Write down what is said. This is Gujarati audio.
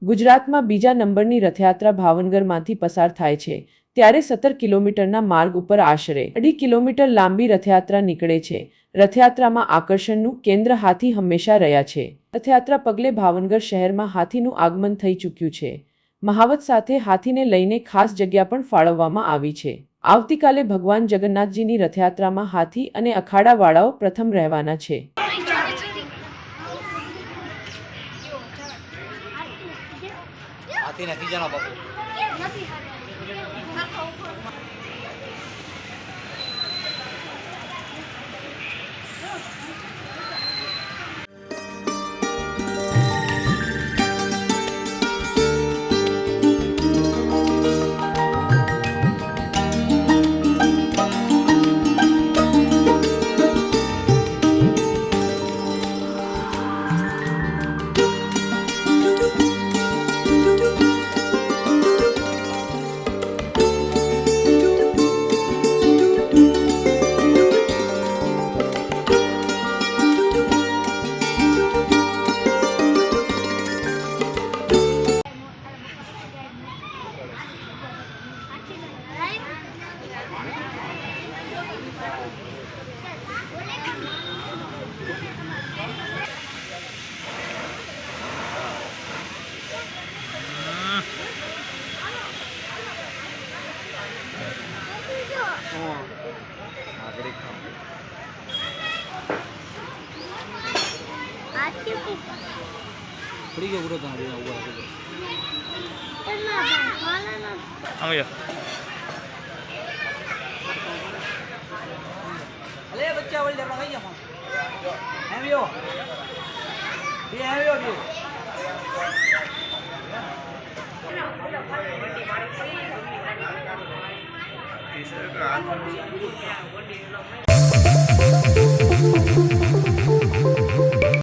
ગુજરાતમાં બીજા નંબરની રથયાત્રા ભાવનગરમાંથી પસાર થાય છે ત્યારે 17 કિલોમીટરના માર્ગ ઉપર આશરે 2.5 કિલોમીટર લાંબી રથયાત્રા નીકળે છે। રથયાત્રામાં આકર્ષણનું કેન્દ્ર હાથી હંમેશા રહ્યા છે। રથયાત્રા પગલે ભાવનગર શહેરમાં હાથીનું આગમન થઈ ચૂક્યું છે। મહાવત સાથે હાથીને લઈને ખાસ જગ્યા પણ ફાળવવામાં આવી છે। આવતીકાલે ભગવાન જગન્નાથજીની રથયાત્રામાં હાથી અને અખાડાવાળાઓ પ્રથમ રહેવાના છે। हाथी नहीं जाना बाबू थोड़ी क्या बुरा था हुआ हाँ भैया अरे बच्चा बोल जा रहा है भैया ये है भैया ये